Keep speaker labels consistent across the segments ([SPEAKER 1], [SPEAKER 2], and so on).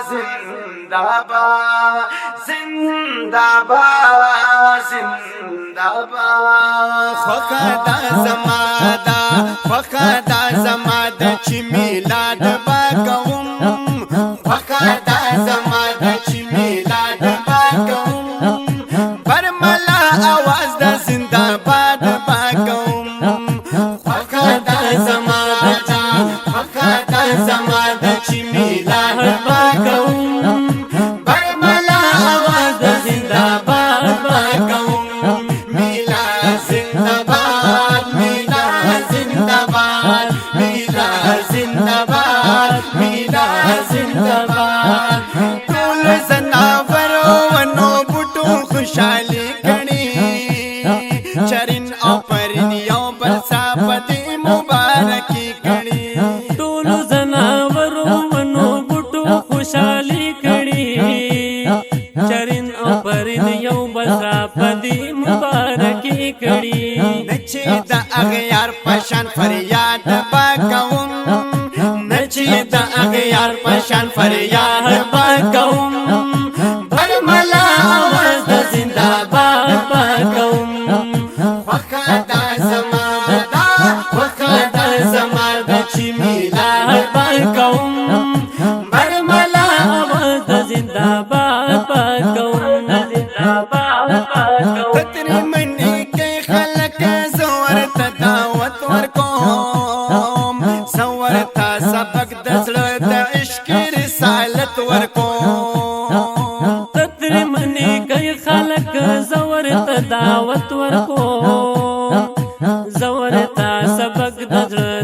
[SPEAKER 1] زنداباد زنداباد زنداباد
[SPEAKER 2] خوخدا زمادا خوخدا زمادا چی میلاد باکوم خوخدا زمادا چی میلاد باکوم برملا آواز د زنداباد باکوم خوخدا زمادا خوخدا زمادا چی میلاد باکوم برملا آواز د زنداباد باکوم خوشالی کړي چرین او پرین یو بل صاحب مبارکي کړي
[SPEAKER 3] ټول زناورو ونو بوټو خوشالي کړي چرین او پرین یو بل صاحب مبارکي کړي
[SPEAKER 2] نچې د اغیار پشان فریاد باکوم نچې د اغیار پشان فریاد باکوم برملا آواز د زنداباد باکوم خوخدا زمادا خوخدا زمادا چی میلاد باکوم برملا آواز د زنداباد باکوم زنداباد باکوم تتری منی کې خلک زور ته دعوت ورکوم زور ته سبق د زړه د عشق رسالت ورکوم
[SPEAKER 3] خلق زور ته دعوت ورکو زور ته سبق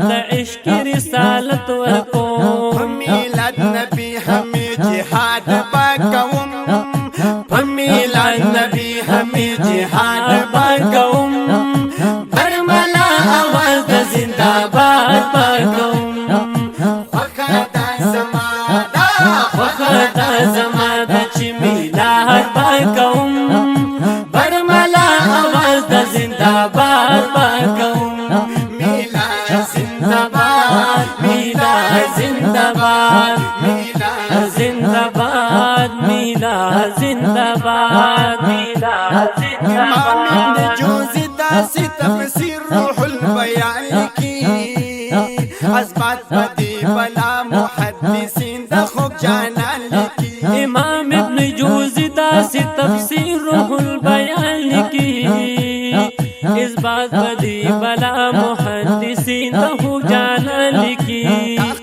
[SPEAKER 3] د عشق رسالت ورکو
[SPEAKER 2] میلاد نبی ہمیں جہاد باکوم میلاد نبی ہمیں جہاد باکوم برملا آواز د زنداباد باکوم خوخدا زمادا خوخدا زمادا چی میلاد باکوم برملا آواز د زنداباد باکوم میلاد زنداباد میلاد زنداباد میلاد
[SPEAKER 3] زنداباد میلاد زنداباد میلاد
[SPEAKER 2] امام جوزی داسی تفسیر روح البیان کی ازبات بدی بلا محدثین د خوب جانان لکی
[SPEAKER 3] امام ابن جوزی داسی تفسیر روح البیان لکی اثبات بدی بلا محدثین د خوب جانان لکی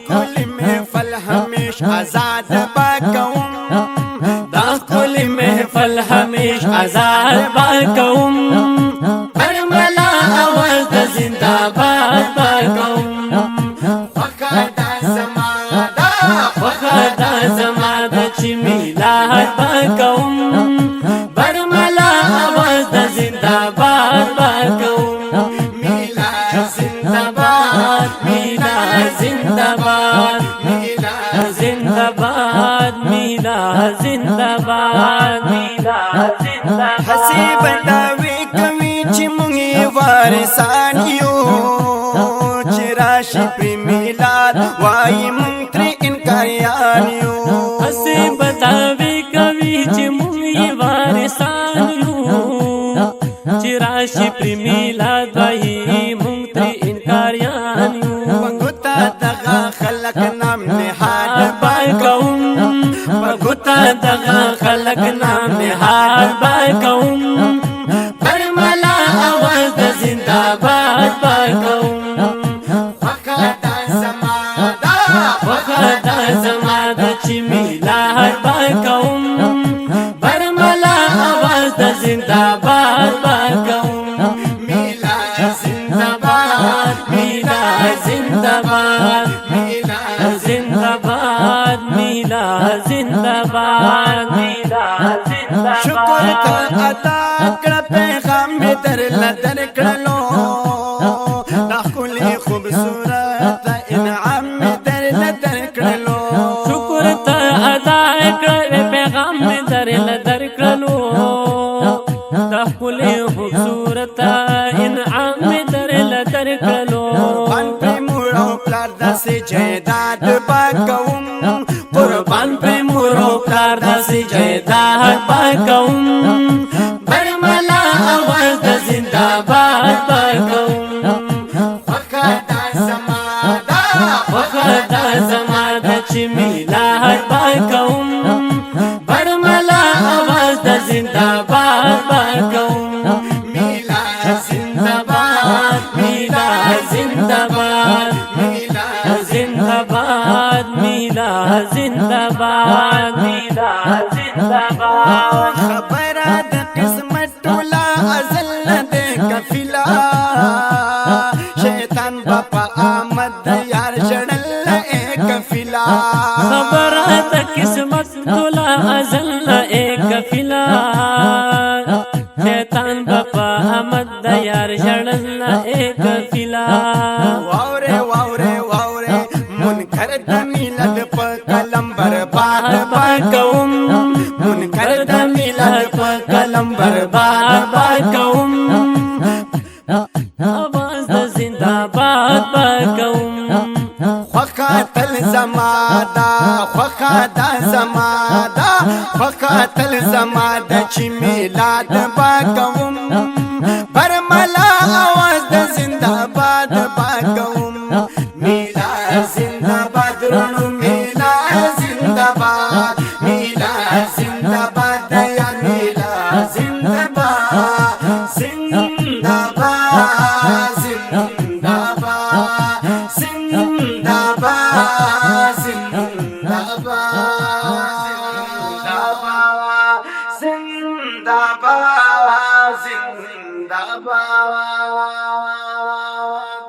[SPEAKER 2] کل محفل ہمیش آزاد باکوم دا کل محفل ہمیش آزاد باکوم برملا آواز د زنداباد باکوم خوخدا زمادا خوخدا زمادا چی میلاد باکوم برملا آواز د زنداباد باکوم میلاد زنداباد میلاد زنداباد میلاد
[SPEAKER 3] زنداباد میلاد زنداباد میلاد زنداباد
[SPEAKER 2] حسیب داوی کوي چې مونږ وارثان یو چې راشي پر میلاد وای مونږ ترې انکاریان یو
[SPEAKER 3] حسیب داوی کوي چې مونږ وارثان یو چې راشي پر میلاد وای مونږ ترې انکاریان یو
[SPEAKER 2] پګوتا دغه خلق نام نهاد باکوم پګوتا دغه خلق نام نهاد باکوم برملا آواز د زنداباد باکوم خوخدا زمادا خوخدا زمادا چی میلاد باکوم برملا آواز د زنداباد باکوم میلاد زنداباد میلاد زنداباد میلاد
[SPEAKER 3] زنداباد میلاد زنداباد میلاد زنداباد
[SPEAKER 2] شکر ته ادا کړه پیغام می در لدر کړلو دا کلی خوبصورت انعام می در لدر کړلو
[SPEAKER 3] شکر ته ادا کړه پیغام می در لدر کړلو دا کلی خوبصورت انعام می در لدر کړلو
[SPEAKER 2] پلار داسې جیداد باکوم
[SPEAKER 3] قربان پر مورو پلار داسې جیداد پاکوم برملا آواز د زنده‌باد پاکوم
[SPEAKER 2] خوښه دا زما ده
[SPEAKER 3] خوښه دا زما ده چې میلاد پاکوم برملا آواز د زنده‌باد پاکوم
[SPEAKER 2] میلاد زنده‌باد
[SPEAKER 3] میلاد زنده‌باد
[SPEAKER 2] میلاد
[SPEAKER 3] زنده‌باد میلاد زنده‌باد میلاد زنده‌باد
[SPEAKER 2] خبره د قسمت ټوله ازل نه دی کفیله شیطان به په آمد د یار ژړل ای کفیله
[SPEAKER 3] خبره د قسمت ټوله ازل نه ای کفیله شیطان بپا آمد د یار ژړل نه ای کفیله
[SPEAKER 2] واورې واورې واورې منکر د میلاد په قلم برباد
[SPEAKER 3] پاکوم
[SPEAKER 2] منکر د میلاد په قلم برباد
[SPEAKER 3] پاکوم آواز د زنده‌باد پاکوم
[SPEAKER 2] خوښه تل زما ده خوښه دا زما ده خوښه تل زما ده چې میلاد به کوم برملا آواز د زنده‌باد به کوم میلاد زنده‌باد رونو میلاد زنده‌باد میلاد زنده‌باد یا میلاد زنده‌باد زنده‌باد زنده‌باد زنده‌باد زنده‌باد زنده‌باد زنده‌باد